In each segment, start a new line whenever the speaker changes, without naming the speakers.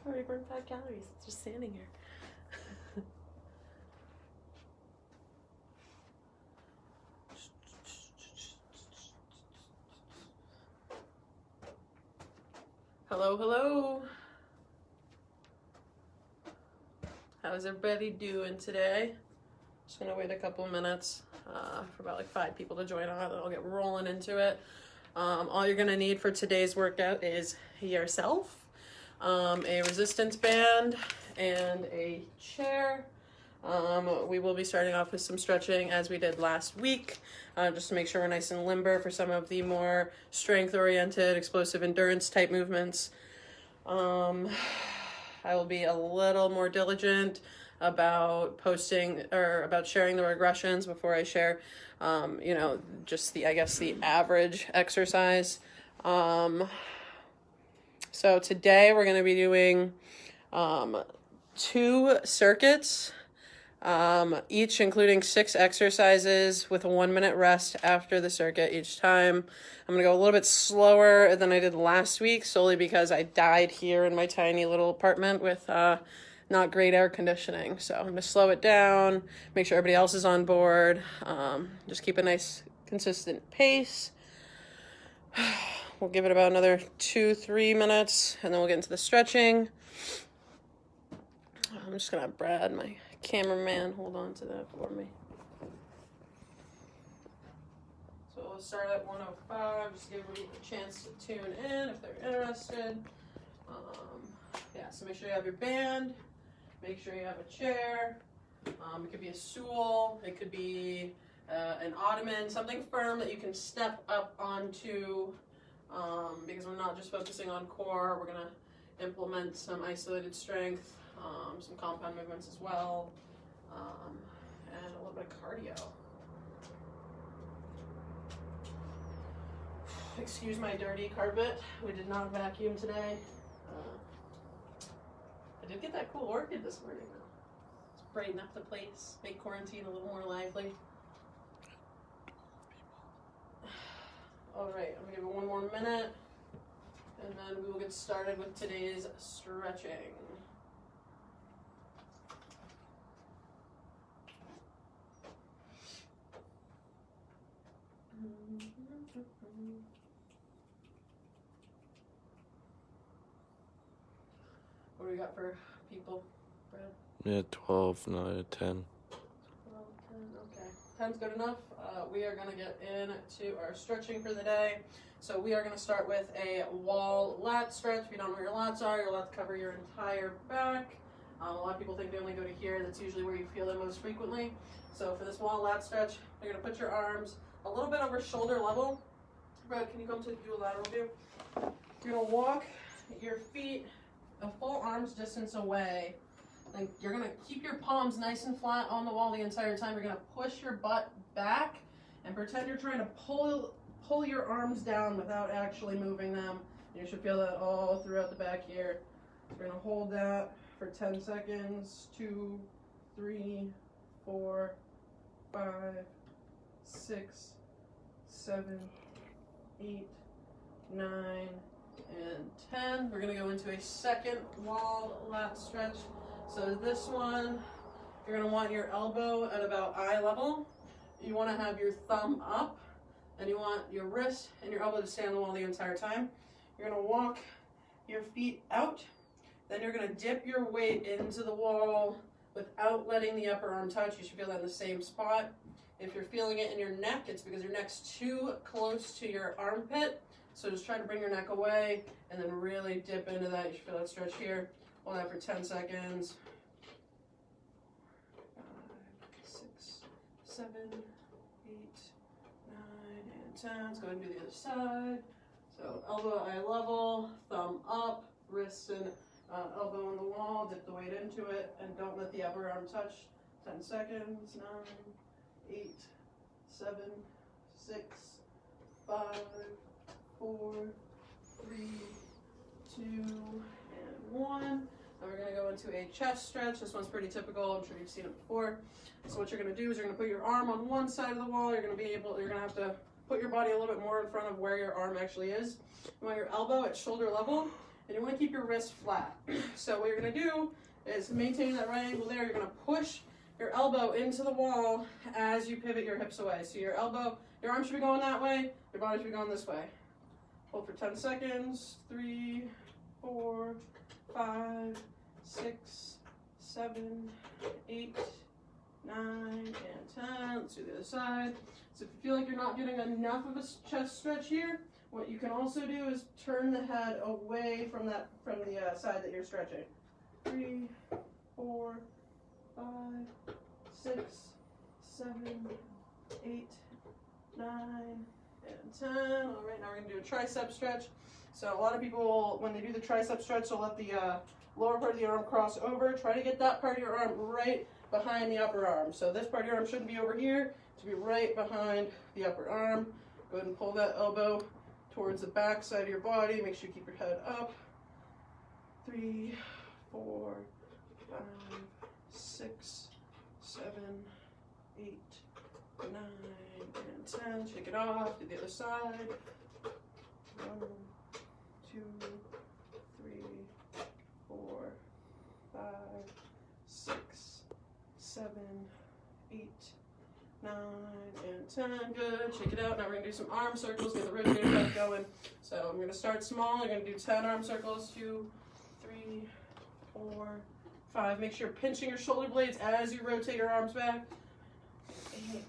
already burned 5 calories. It's just standing here. Hello, hello. How's everybody doing today? Just gonna wait a couple minutes for about like 5 people to join on, then I'll get rolling into it. All you're gonna need for today's workout is yourself, a resistance band, and a chair. We will be starting off with some stretching as we did last week, just to make sure we're nice and limber for some of the more strength-oriented, explosive endurance type movements. I will be a little more diligent about posting or about sharing the regressions before I share, just the average exercise. So today we're going to be doing 2 circuits, each including 6 exercises with a 1-minute rest after the circuit each time. I'm going to go a little bit slower than I did last week, solely because I died here in my tiny little apartment with not great air conditioning. So I'm going to slow it down, make sure everybody else is on board, just keep a nice consistent pace. We'll give it about another 2-3 minutes, and then we'll get into the stretching. I'm just going to have Brad, my cameraman, hold on to that for me. So we'll start at 1:05, just give everybody a chance to tune in if they're interested. So make sure you have your band, make sure you have a chair. It could be a stool, it could be an ottoman, something firm that you can step up onto, because we're not just focusing on core, we're going to implement some isolated strength, some compound movements as well, and a little bit of cardio. Excuse my dirty carpet. We did not vacuum today. I did get that cool orchid this morning though. Let's brighten up the place, make quarantine a little more lively. All right, I'm gonna give it 1 more minute, and then we will get started with today's stretching. What do we got for people, Brad?
Yeah, 12, 9, 10.
12, 10, okay. 10's good enough. We are going to get into our stretching for the day. So we are going to start with a wall lat stretch. If you don't know where your lats are, your lats cover your entire back. A lot of people think they only go to here. That's usually where you feel them most frequently. So for this wall lat stretch, you're going to put your arms a little bit over shoulder level. Brad, can you come to do a lateral view? You're going to walk your feet a full arm's distance away. And you're going to keep your palms nice and flat on the wall the entire time. You're going to push your butt back and pretend you're trying to pull your arms down without actually moving them. And you should feel that all throughout the back here. We're going to hold that for 10 seconds. 2, 3, 4, 5, 6, 7, 8, 9, and 10. We're going to go into a second wall lat stretch. So this one, you're going to want your elbow at about eye level. You want to have your thumb up, and you want your wrist and your elbow to stay on the wall the entire time. You're going to walk your feet out. Then you're going to dip your weight into the wall without letting the upper arm touch. You should feel that in the same spot. If you're feeling it in your neck, it's because your neck's too close to your armpit. So just try to bring your neck away and then really dip into that. You should feel that stretch here. Hold that for 10 seconds. 5, 6, 7, 8, 9, and 10. Let's go ahead and do the other side. So elbow eye level, thumb up, wrist and elbow on the wall. Dip the weight into it and don't let the upper arm touch. 10 seconds. 9, 8, 7, 6, 5, 4, 3, 2, and 1. Now we're going to go into a chest stretch. This one's pretty typical. I'm sure you've seen it before. So what you're going to do is you're going to put your arm on one side of the wall. You're going to have to put your body a little bit more in front of where your arm actually is. You want your elbow at shoulder level, and you want to keep your wrist flat. So what you're going to do is maintain that right angle there. You're going to push your elbow into the wall as you pivot your hips away. So your arm should be going that way, your body should be going this way. Hold for 10 seconds. 3, 4, 5, 6, 7, 8, 9, and 10. Let's do the other side. So if you feel like you're not getting enough of a chest stretch here, what you can also do is turn the head away from the side that you're stretching. 3, 4, 5, 6, 7, 8, 9, and 10. All right, now we're gonna do a tricep stretch. So a lot of people, when they do the tricep stretch, they'll let the lower part of the arm cross over. Try to get that part of your arm right behind the upper arm. So this part of your arm shouldn't be over here, to be right behind the upper arm. Go ahead and pull that elbow towards the back side of your body. Make sure you keep your head up. 3, 4, 5, 6, 7, 8, 9, and 10. Shake it off. Do the other side. 1, 2, 3, 4, 5, 6, 7, 8, 9, and 10. Good. Shake it out. Now we're going to do some arm circles. Get the rotator cuff going. So I'm going to start small. I'm going to do 10 arm circles. 2, 3, 4, 5. Make sure you're pinching your shoulder blades as you rotate your arms back. 8,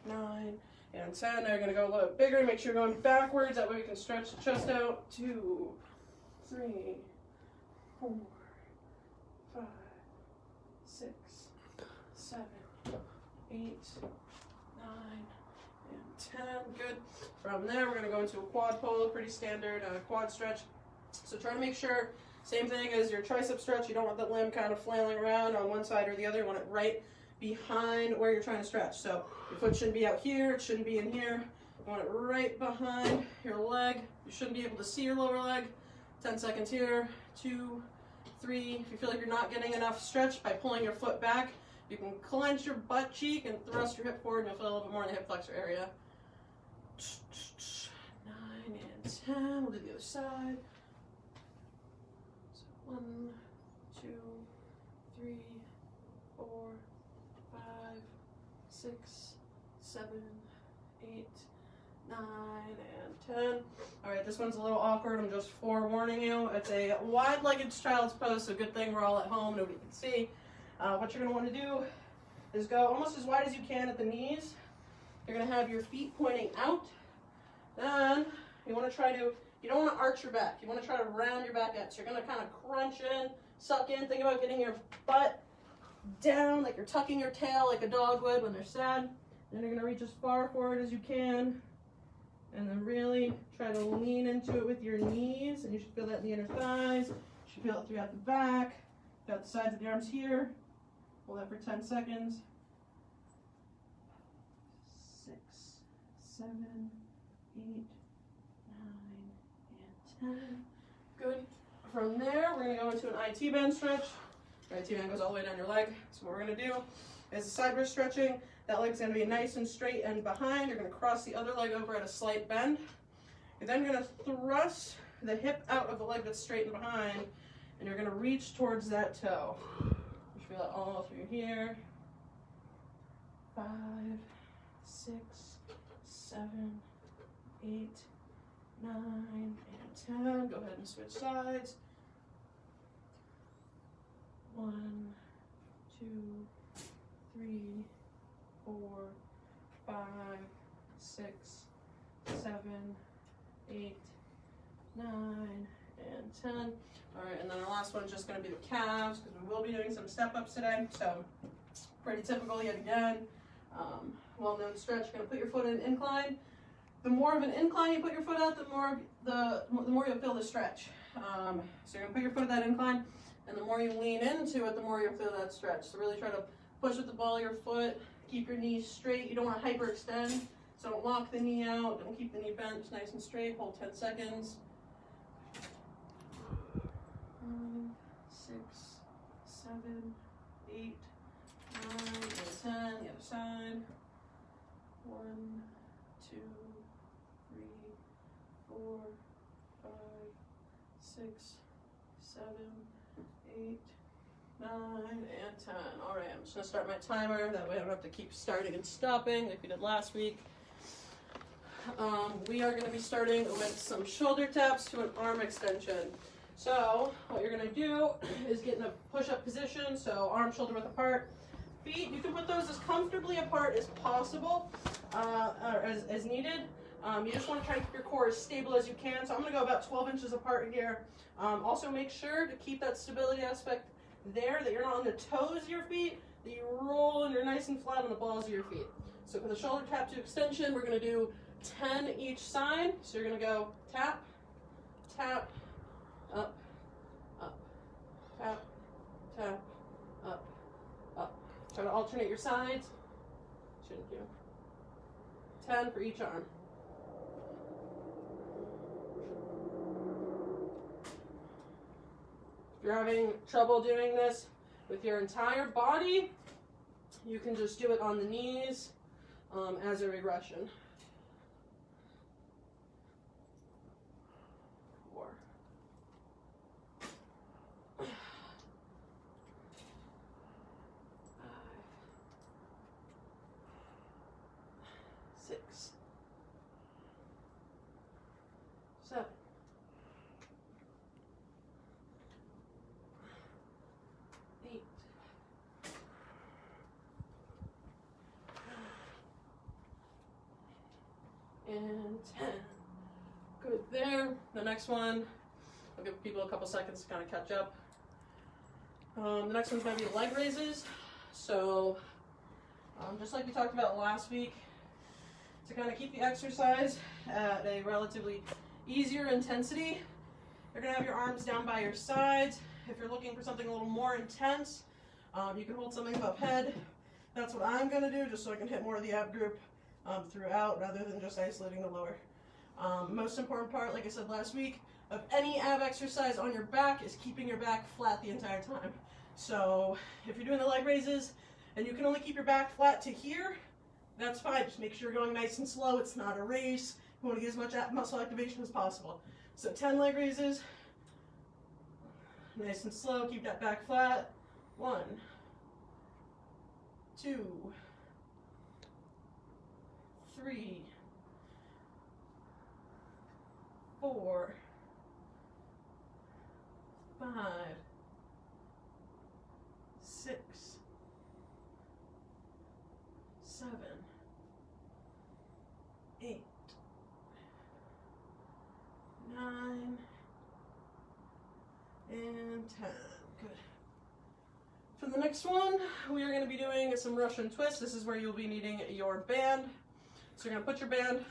9, and 10. Now you're going to go a little bit bigger. Make sure you're going backwards. That way we can stretch the chest out. 2, 3, 4, 5, 6, 7, 8, 9, and 10. Good. From there, we're going to go into a quad pull, pretty standard quad stretch. So try to make sure, same thing as your tricep stretch, you don't want the limb kind of flailing around on one side or the other. You want it right behind where you're trying to stretch. So your foot shouldn't be out here, it shouldn't be in here. You want it right behind your leg. You shouldn't be able to see your lower leg. 10 seconds here. 2, 3. If you feel like you're not getting enough stretch by pulling your foot back, you can clench your butt cheek and thrust your hip forward, and you'll feel a little bit more in the hip flexor area. 9 and 10. We'll do the other side. So 1, 2, 3, 4, 5, 6, 7, 8, 9, and 10. All right, this one's a little awkward. I'm just forewarning you. It's a wide-legged child's pose, so good thing we're all at home. Nobody can see. What you're going to want to do is go almost as wide as you can at the knees. You're going to have your feet pointing out. Then you want to you don't want to arch your back. You want to try to round your back out. So you're going to kind of crunch in, suck in. Think about getting your butt down like you're tucking your tail like a dog would when they're sad. Then you're going to reach as far forward as you can. And then really try to lean into it with your knees. And you should feel that in the inner thighs. You should feel it throughout the back. Got the sides of the arms here. Hold that for 10 seconds. 6, 7, 8, 9, and 10. Good. From there, we're going to go into an IT band stretch. Your IT band goes all the way down your leg. So what we're going to do is a sideways stretching. That leg's going to be nice and straight and behind. You're going to cross the other leg over at a slight bend. You're then going to thrust the hip out of the leg that's straight and behind, and you're going to reach towards that toe. You feel it all through here. 5, 6, 7, 8, 9, and 10. Go ahead and switch sides. 1, 2, 3, 4, 5, 6, 7, 8, 9, and 10. All right, and then our last one's just going to be the calves, because we will be doing some step-ups today. So pretty typical yet again. Well-known stretch. You're going to put your foot in an incline. The more of an incline you put your foot out, the more you'll feel the stretch. So you're going to put your foot at that incline, and the more you lean into it, the more you'll feel that stretch. So really try to push with the ball of your foot. Keep your knees straight. You don't want to hyperextend, so don't lock the knee out. Don't keep the knee bent. Just nice and straight. Hold 10 seconds. 5, 6, 7, 8, 9, and 10. The other side. 1, 2, 3, 4, 5, 6, 7, 8, 9, and 10. All right, I'm just gonna start my timer. That way I don't have to keep starting and stopping like we did last week. We are gonna be starting with some shoulder taps to an arm extension. So what you're gonna do is get in a push-up position, so arm, shoulder width apart. Feet, you can put those as comfortably apart as possible, or as needed. You just want to try to keep your core as stable as you can. So I'm going to go about 12 inches apart here. Also make sure to keep that stability aspect there, that you're not on the toes of your feet, that you roll and you're nice and flat on the balls of your feet. So for the shoulder tap to extension, we're going to do 10 each side. So you're going to go tap, tap, up, up, tap, tap, up, up. Try to alternate your sides. Shouldn't you? 10 for each arm. If you're having trouble doing this with your entire body, you can just do it on the knees as a regression. 4. 5. 6. 7. 8. And 10. Good there. The next one, I'll give people a couple seconds to kind of catch up. The next one's going to be leg raises. So, just like we talked about last week, to kind of keep the exercise at a relatively easier intensity, you're going to have your arms down by your sides. If you're looking for something a little more intense, you can hold something above head. That's what I'm going to do, just so I can hit more of the ab group throughout, rather than just isolating the lower. Most important part, like I said last week, of any ab exercise on your back is keeping your back flat the entire time. So if you're doing the leg raises and you can only keep your back flat to here, that's fine. Just make sure you're going nice and slow. It's not a race. You want to get as much muscle activation as possible. So 10 leg raises, nice and slow. Keep that back flat. 1, 2, 3, 4, 5, 6, 7, 8, 9, and 10. Good. For the next one, we are going to be doing some Russian twists. This is where you'll be needing your band. So you're going to put your band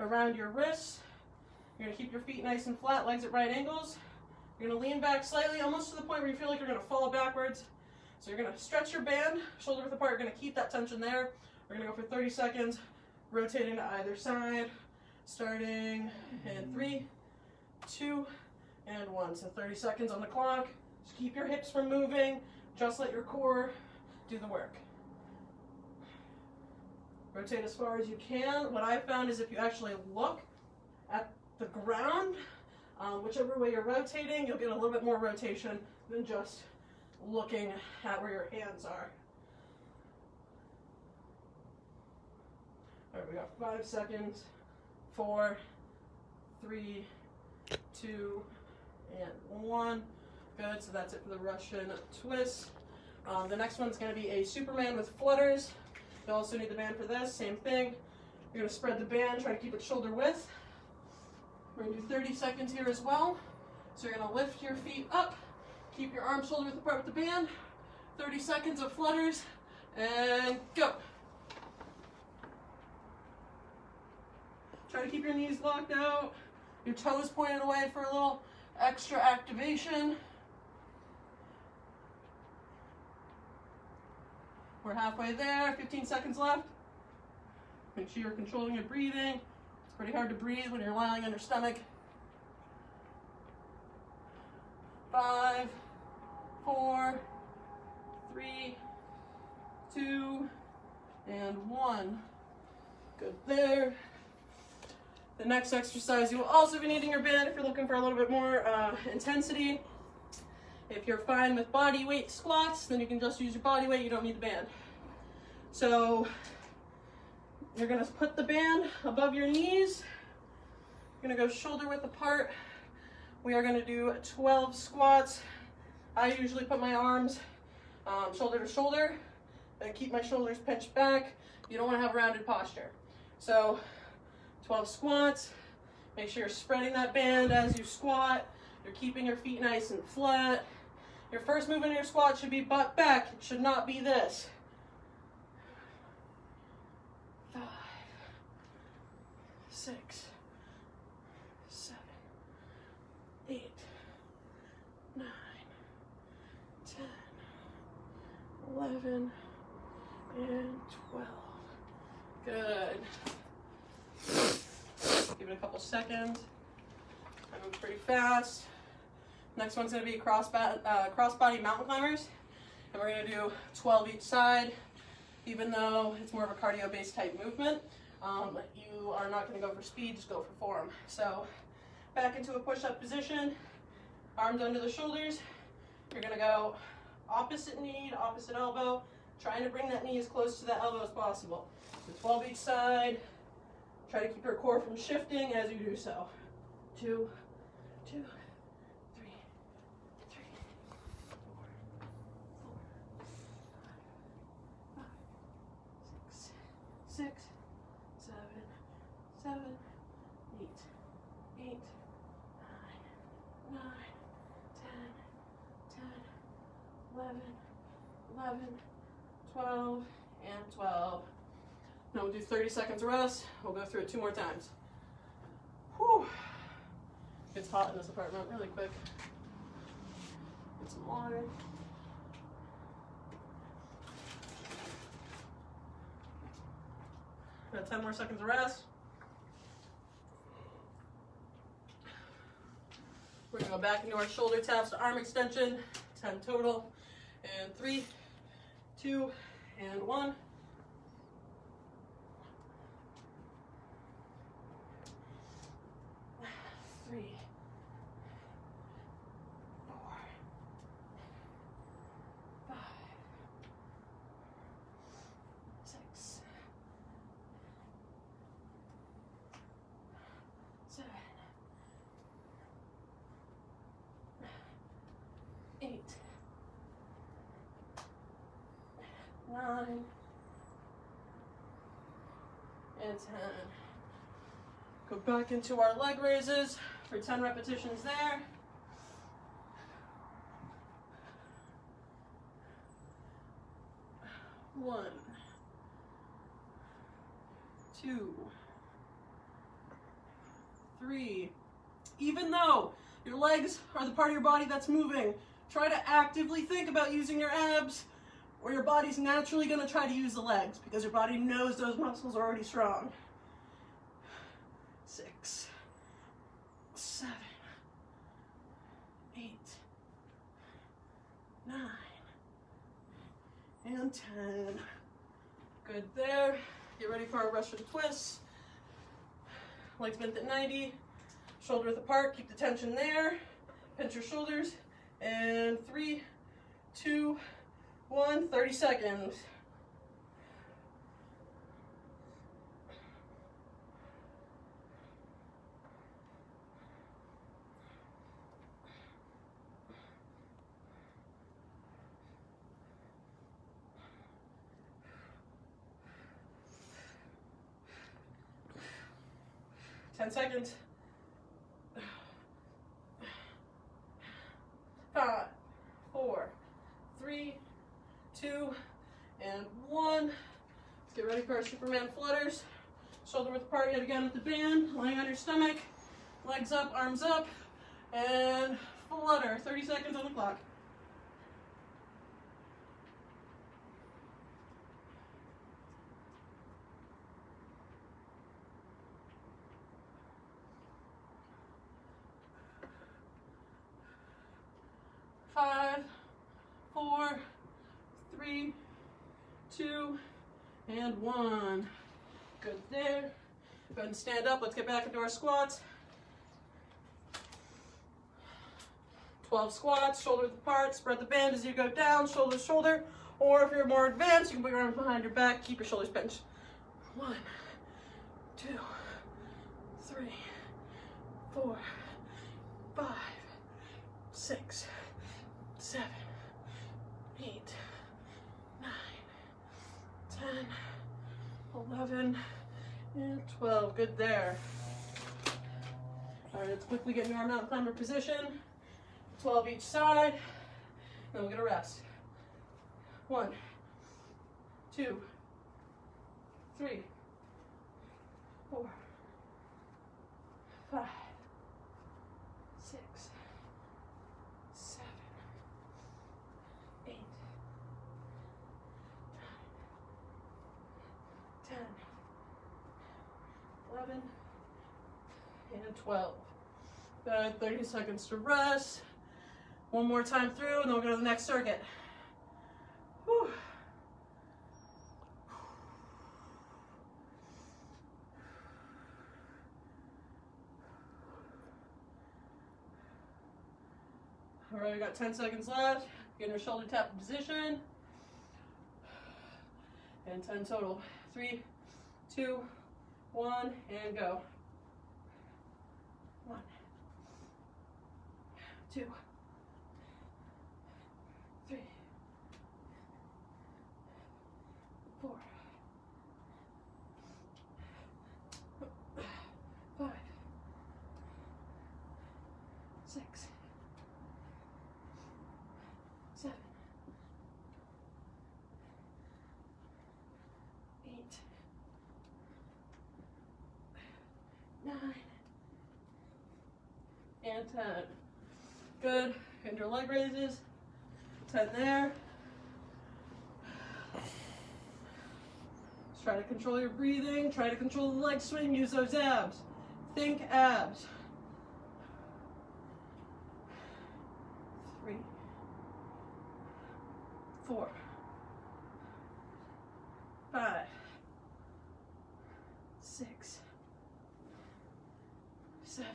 around your wrists. You're going to keep your feet nice and flat, legs at right angles. You're going to lean back slightly, almost to the point where you feel like you're going to fall backwards. So you're going to stretch your band, shoulder width apart. You're going to keep that tension there. We're going to go for 30 seconds, rotating to either side, starting in 3, 2, and 1. So 30 seconds on the clock. Just keep your hips from moving. Just let your core do the work. Rotate as far as you can. What I've found is if you actually look at the ground, whichever way you're rotating, you'll get a little bit more rotation than just looking at where your hands are. All right, we got 5 seconds. 4, 3, 2, and 1. Good, so that's it for the Russian twist. The next one's going to be a Superman with flutters. You also need the band for this, same thing. You're going to spread the band, try to keep it shoulder width. We're going to do 30 seconds here as well. So you're going to lift your feet up, keep your arms shoulder width apart with the band. 30 seconds of flutters, and go. Try to keep your knees locked out, your toes pointed away for a little extra activation. We're halfway there, 15 seconds left. Make sure you're controlling your breathing. It's pretty hard to breathe when you're lying on your stomach. 5, 4, 3, 2, and 1. Good there. The next exercise, you will also be needing your band if you're looking for a little bit more intensity. If you're fine with body weight squats, then you can just use your body weight. You don't need the band. So you're gonna put the band above your knees. You're gonna go shoulder width apart. We are gonna do 12 squats. I usually put my arms shoulder to shoulder and keep my shoulders pinched back. You don't wanna have rounded posture. So 12 squats. Make sure you're spreading that band as you squat. You're keeping your feet nice and flat. Your first movement in your squat should be butt back. It should not be this. 5, 6, 7, 8, 9, 10, 11, and 12. Good. Give it a couple seconds. I move pretty fast. Next one's gonna be crossbody mountain climbers. And we're gonna do 12 each side. Even though it's more of a cardio-based type movement, you are not gonna go for speed, just go for form. So back into a push-up position, arms under the shoulders. You're gonna go opposite knee to opposite elbow, trying to bring that knee as close to the elbow as possible. So 12 each side. Try to keep your core from shifting as you do so. 2, 2, 3, 3, 4, 5, 6, 6, 7, 7, 8, 8, 9, 9, 10, 11, 11, 12, and 12. Now we'll do 30 seconds rest. We'll go through it 2 more times. Whew. It's hot in this apartment really quick. Get some water. Got 10 more seconds of rest. We're gonna go back into our shoulder taps to arm extension. 10 total. And 3, 2, and 1. 3, 4, 5, 6, 7, 8, 9, and 10. Go back into our leg raises for 10 repetitions there. One, 2, 3. Even though your legs are the part of your body that's moving, try to actively think about using your abs, or your body's naturally going to try to use the legs because your body knows those muscles are already strong. 6, 7, 8, 9, and 10. Good there. Get ready for our Russian twists. Legs bent at 90, shoulder width apart, keep the tension there. Pinch your shoulders. And 3, 2, 1, 30 seconds. Seconds. 5, 4, 3, 2, and 1. Let's get ready for our Superman flutters. Shoulder width apart yet again with the band, lying on your stomach, legs up, arms up, and flutter. 30 seconds on the clock. 5, 4, 3, 2, and 1. Good there. Go ahead and stand up. Let's get back into our squats. 12 squats, shoulders apart, spread the band as you go down, shoulder to shoulder. Or if you're more advanced, you can put your arms behind your back, keep your shoulders bent. 1, 2, 3, 4, 5, 6, 7, 8, 9, 10, 11, and 12. Good there. All right, let's quickly get in our mountain climber position. 12 each side. Then we'll get a rest. 1, 2, 3, 4, 5, 6, 7, 8, 9, 10, 11, and 12. 30 seconds to rest. One more time through, and then we'll go to the next circuit. Whew. All right, we got 10 seconds left. Get in your shoulder tap position. And 10 total. 3, 2, 1, and go. 1, 2, 3, 4, 5, 6, 7, 8, 9, and 10. Good. And your leg raises. 10 there. Just try to control your breathing. Try to control the leg swing. Use those abs. Think abs. 3, 4, 5, 6, 7,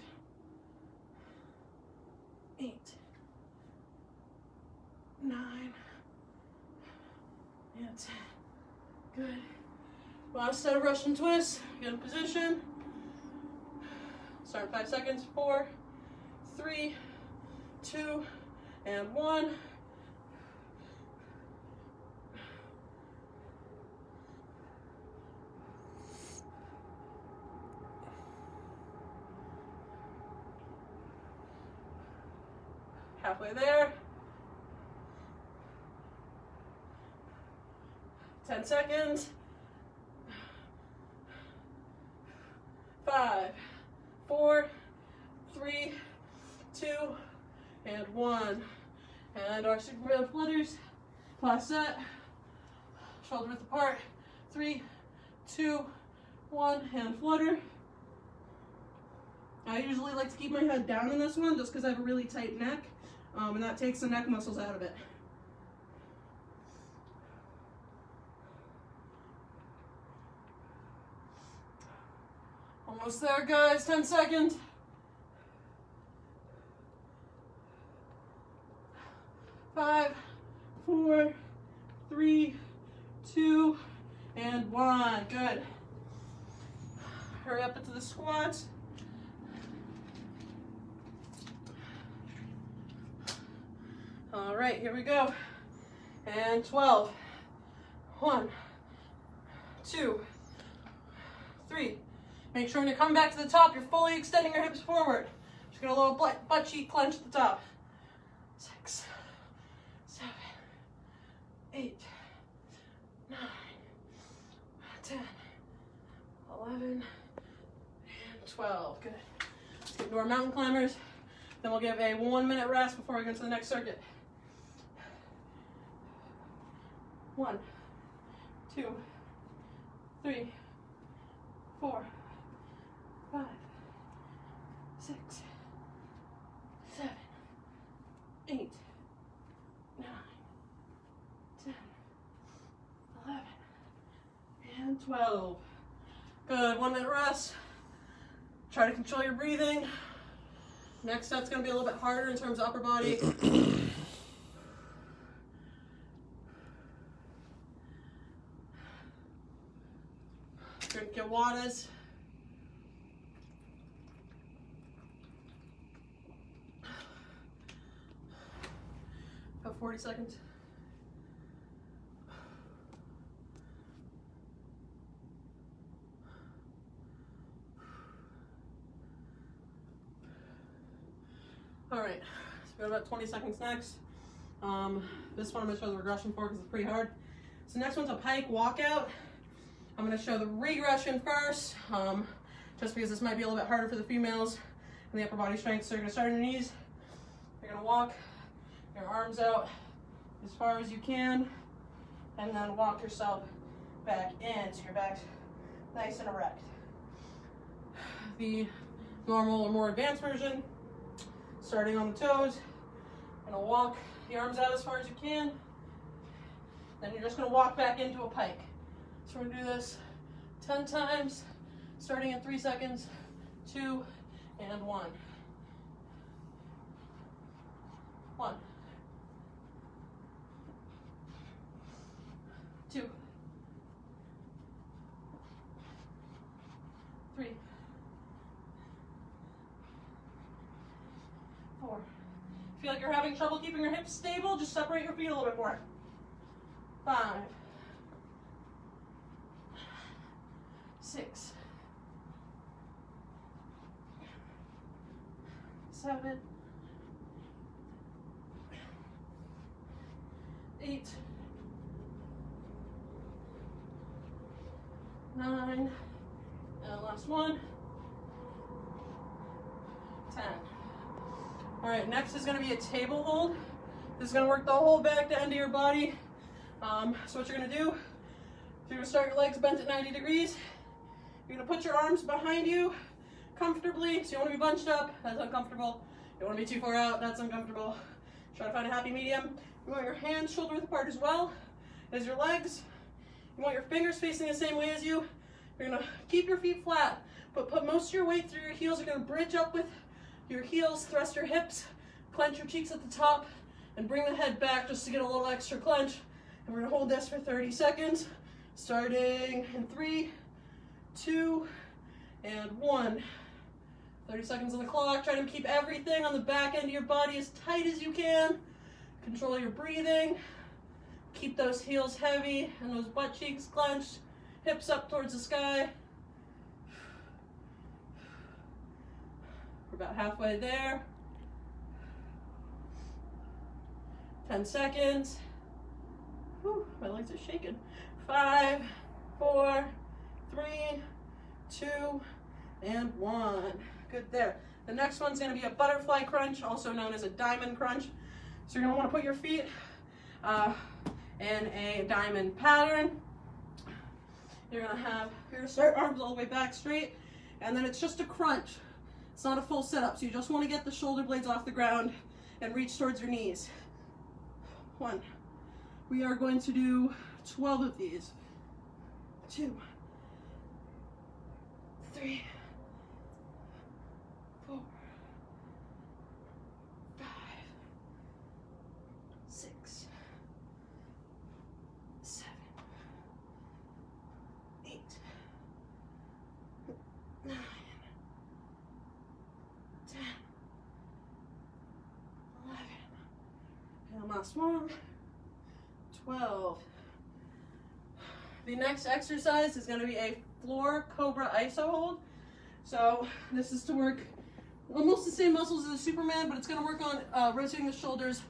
8, 9, and 10. Good. Last set of Russian twists. Get in position. Start in 5 seconds. 4, 3, 2, and 1. Halfway there. 10 seconds. 5, 4, 3, 2, and 1. And our Superman flutters. Last set. Shoulder width apart. 3, 2, 1, and flutter. I usually like to keep my head down in this one just because I have a really tight neck, and that takes the neck muscles out of it. Almost there, guys. 10 seconds. 5, 4, 3, 2, and 1. Good. Hurry up into the squats. All right, here we go. And 12. 1, 2, 3. Make sure when you come back to the top, you're fully extending your hips forward. Just get a little butt cheek clench at the top. 6, 7, 8, 9, 10, 11, and 12. Good. Let's get into our mountain climbers. Then we'll give a 1-minute rest before we go to the next circuit. 1, 2, 3, 4, 5, 6, 7, 8, 9, 10, 11, and 12. Good. 1-minute rest. Try to control your breathing. Next set's gonna be a little bit harder in terms of upper body. Drink your waters. About 40 seconds. All right, so we got about 20 seconds next. This one I'm gonna show the regression for because it's pretty hard. So next one's a pike walkout. I'm gonna show the regression first, just because this might be a little bit harder for the females and the upper body strength. So you're gonna start on your knees. You're gonna walk your arms out as far as you can, and then walk yourself back in so your back's nice and erect. The normal or more advanced version, starting on the toes, gonna walk the arms out as far as you can, then you're just gonna walk back into a pike. So we're gonna do this 10 times, starting in 3 seconds, 2 and 1. 1, 2, 3, 4. Feel like you're having trouble keeping your hips stable, just separate your feet a little bit more. 5, 6, 7, 8, 9, and last one, 10. All right, next is gonna be a table hold. This is gonna work the whole back to end of your body. So what you're gonna do, you're gonna start your legs bent at 90 degrees. You're gonna put your arms behind you comfortably. So you wanna be bunched up, that's uncomfortable. You don't wanna be too far out, that's uncomfortable. Try to find a happy medium. You want your hands shoulder width apart as well as your legs. You want your fingers facing the same way as you. You're gonna keep your feet flat, but put most of your weight through your heels. You're gonna bridge up with your heels, thrust your hips, clench your cheeks at the top, and bring the head back just to get a little extra clench. And we're gonna hold this for 30 seconds, starting in 3, 2, and 1. 30 seconds on the clock. Try to keep everything on the back end of your body as tight as you can. Control your breathing. Keep those heels heavy and those butt cheeks clenched. Hips up towards the sky. We're about halfway there. 10 seconds. Whew, my legs are shaking. 5, 4, 3, 2, and 1. Good there. The next one's gonna be a butterfly crunch, also known as a diamond crunch. So you're gonna wanna put your feet in a diamond pattern. You're gonna start arms all the way back straight, and then it's just a crunch. It's not a full setup, so you just wanna get the shoulder blades off the ground and reach towards your knees. 1. We are going to do 12 of these. 2, 3, 4, 5, 6, 7, 8, 9, 10, 11, and last one, 12. The next exercise is going to be a floor Cobra Iso hold. So this is to work almost the same muscles as a Superman, but it's going to work on rotating the shoulders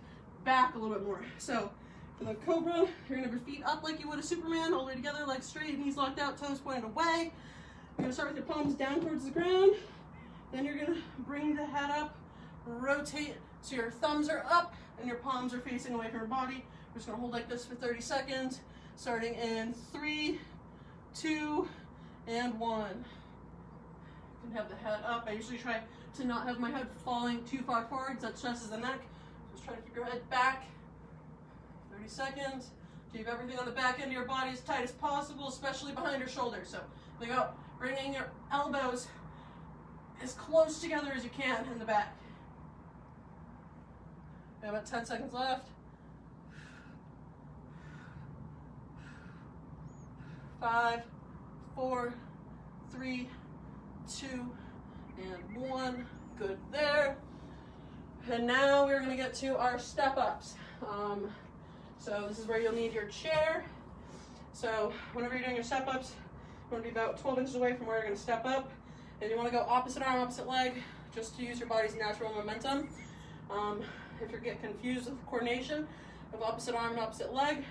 back a little bit more. So for the Cobra, you're going to have your feet up like you would a Superman, all the way together, legs straight, knees locked out, toes pointed away. You're going to start with your palms down towards the ground. Then you're going to bring the head up, rotate so your thumbs are up and your palms are facing away from your body. We're just going to hold like this for 30 seconds, starting in 3, 2, and 1. You can have the head up. I usually try to not have my head falling too far forward because that stresses the neck. Just try to keep your head back. 30 seconds. Keep everything on the back end of your body as tight as possible, especially behind your shoulders. So there you go. Bringing your elbows as close together as you can in the back. We have about 10 seconds left. 5, 4, 3, 2, and 1. Good there. And now we're gonna get to our step ups. So this is where you'll need your chair. So whenever you're doing your step ups, you want to be about 12 inches away from where you're going to step up. And you want to go opposite arm, opposite leg, just to use your body's natural momentum. If you get confused with coordination of opposite arm and opposite leg,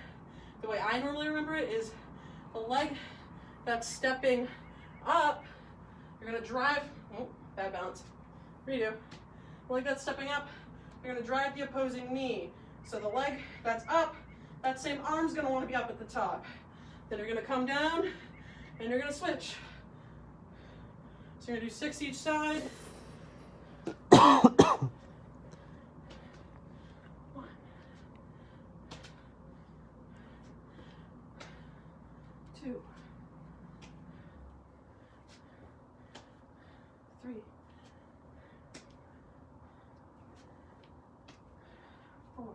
the way I normally remember it is the leg that's stepping up, you're going to drive, oh, bad balance, redo. The leg that's stepping up, you're going to drive the opposing knee. So the leg that's up, that same arm's going to want to be up at the top. Then you're going to come down and you're going to switch. So you're going to do 6 each side. 1, 2, 3, 4,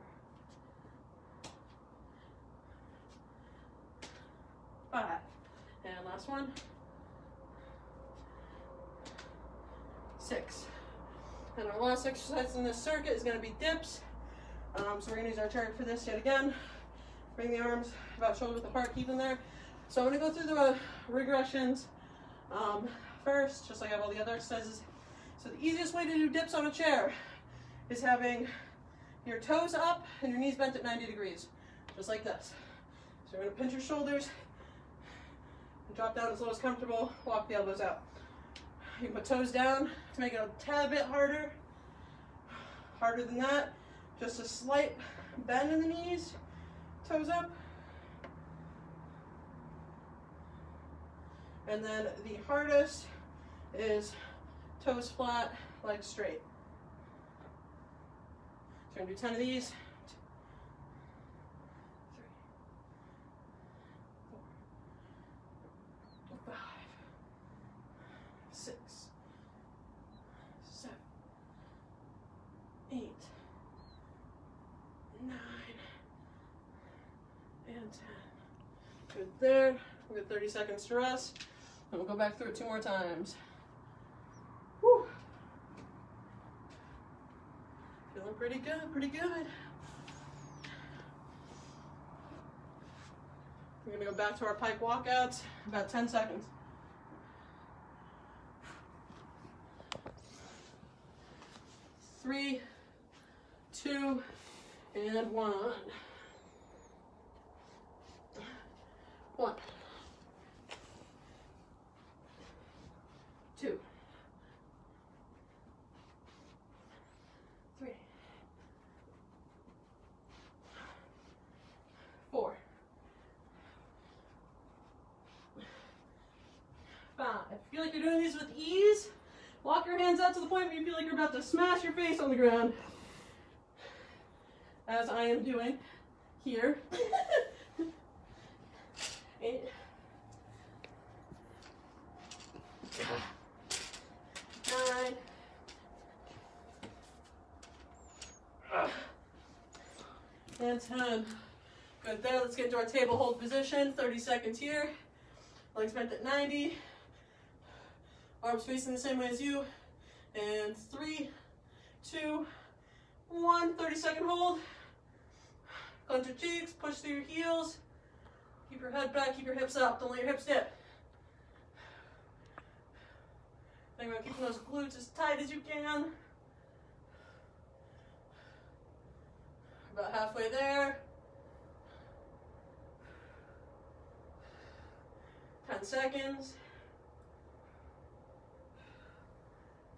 5. And last one. 6. And our last exercise in this circuit is going to be dips. So we're going to use our chart for this yet again. Bring the arms about shoulder width apart, keep them there. So I'm going to go through the regressions first, just like I have all the other exercises. So the easiest way to do dips on a chair is having your toes up and your knees bent at 90 degrees, just like this. So you're going to pinch your shoulders, and drop down as low as comfortable, walk the elbows out. You can put toes down to make it a tad bit harder. Harder than that, just a slight bend in the knees, toes up. And then the hardest is toes flat, legs straight. So we're gonna do 10 of these. 3, 4, 5, 6, 7, 8, 9, and 10. Good there. We got 30 seconds to rest. And we'll go back through it 2 more times. Whew. Feeling pretty good, pretty good. We're gonna go back to our pike walkouts, about 10 seconds. 3, 2, and 1. 1, 2, 3, 4, 5. Feel like you're doing these with ease? Walk your hands out to the point where you feel like you're about to smash your face on the ground, as I am doing here. 8, 9, and 10. Good there. Let's get into our table hold position. 30 seconds here. Legs bent at 90. Arms facing the same way as you. And 3, 2, 1. 30-second hold. Clench your cheeks. Push through your heels. Keep your head back. Keep your hips up. Don't let your hips dip. Think about keeping those glutes as tight as you can. About halfway there. 10 seconds.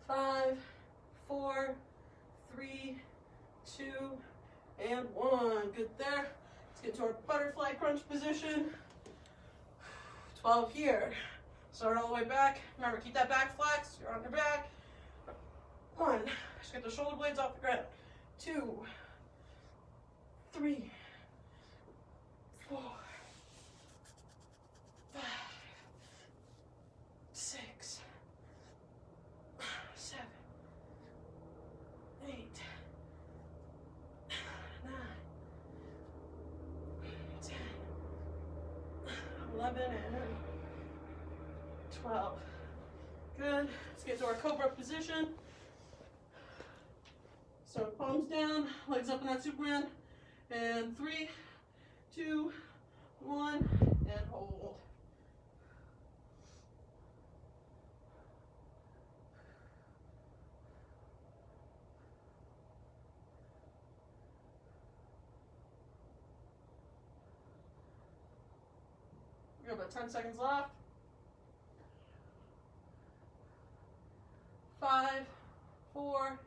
5, 4, 3, 2, and 1. Good there. Let's get to our butterfly crunch position. 12 here. Start all the way back. Remember, keep that back flex. You're on your back. 1. Just get the shoulder blades off the ground. 2, 3, 4, 5, 6, 7, 8, 9, 11 and 12. Good. Let's get to our Cobra position. So palms down, legs up in that Superman. And 3, 2, 1, and hold. We got about 10 seconds left. 5, 4,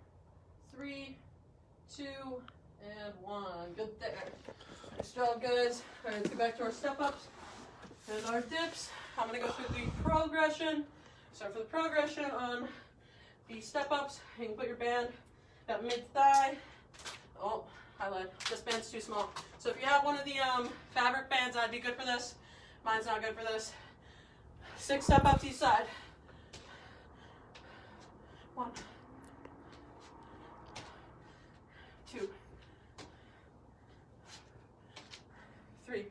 3, 2, and 1. Good there. Nice job, guys. All right, let's get back to our step-ups and our dips. I'm going to go through the progression. So for the progression on the step-ups, you can put your band at mid-thigh. Oh, I lied. This band's too small. So if you have one of the fabric bands, that'd be good for this. Mine's not good for this. 6 step-ups each side. 1, 2, 3,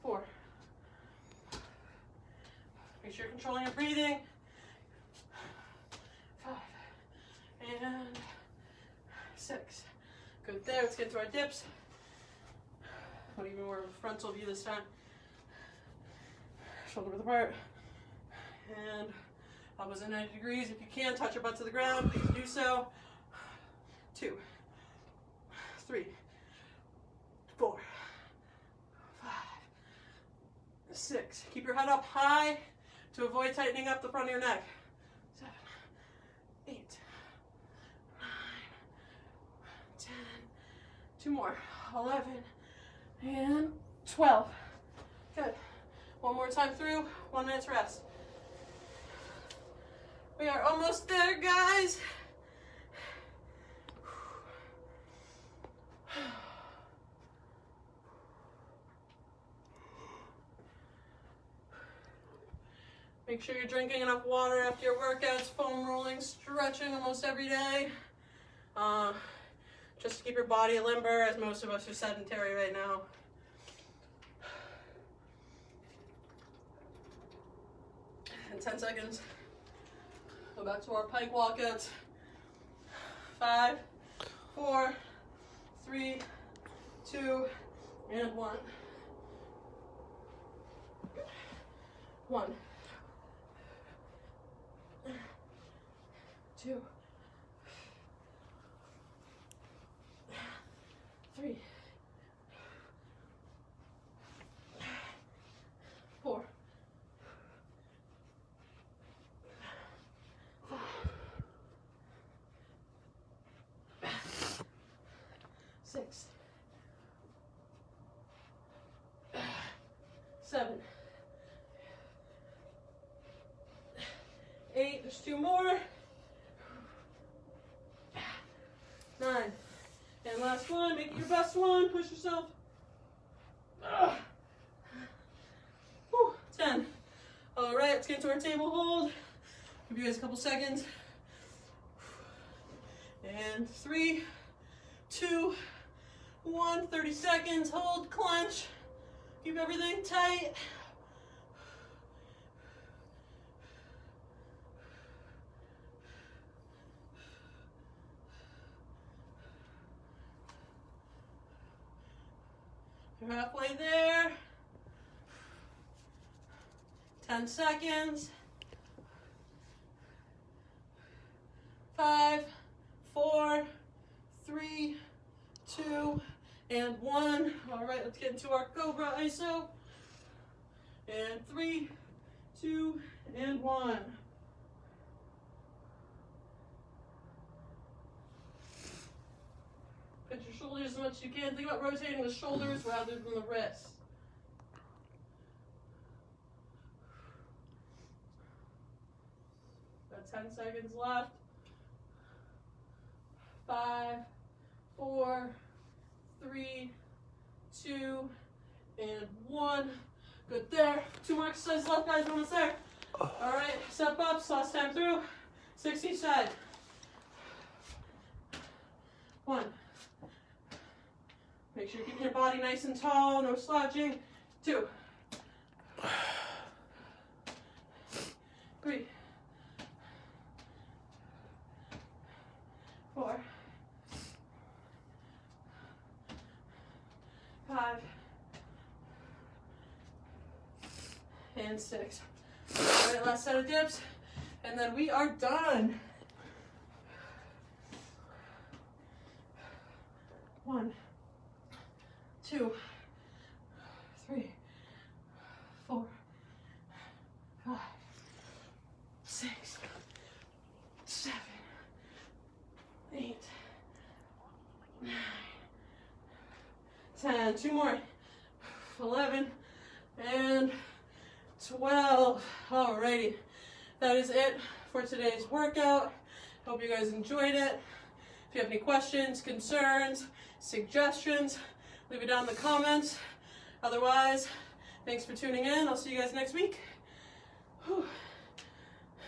4. Make sure you're controlling your breathing. 5 and 6. Good there. Let's get to our dips. I'll even more of a frontal view this time. Shoulder width apart. And elbows at 90 degrees. If you can, touch your butt to the ground. Please do so. 2, 3, 4, 5, 6. Keep your head up high to avoid tightening up the front of your neck. 7, 8, 9, 10. 2 more. 11 and 12. Good. One more time through. 1 minute's rest. We are almost there, guys. Make sure you're drinking enough water after your workouts, foam rolling, stretching almost every day. Just to keep your body limber, as most of us are sedentary right now. In 10 seconds, go back to our Pike walkouts. 5, 4, 3, 2, and 1. 1, 2, 3, 4, 5, 6, 7, 8. There's 2 more. 9. And last one. Make it your best one. Push yourself. 10. All right, let's get to our table hold. Give you guys a couple seconds. And 3, 2, 1. 30 seconds. Hold, clench. Keep everything tight. You're halfway there. 10 seconds. 5, 4, 3, 2, and 1. All right, let's get into our Cobra Iso. And 3, 2, and 1. Pinch your shoulders as much as you can. Think about rotating the shoulders rather than the wrists. Got 10 seconds left. 5, 4, 3, 2, and 1. Good there. 2 more exercises left, guys. Almost there. All right, step ups. Last time through. 6 each side. 1. Make sure you're keeping your body nice and tall, no slouching. 2, 3, 4, 5, and 6. All right, last set of dips, and then we are done. 1, 2, 3, 4, 5, 6, 7, 8, 9, 10. 2 more. 11 and 12. Alrighty, that is it for today's workout. Hope you guys enjoyed it. If you have any questions, concerns, suggestions, leave it down in the comments. Otherwise, thanks for tuning in. I'll see you guys next week. Whew.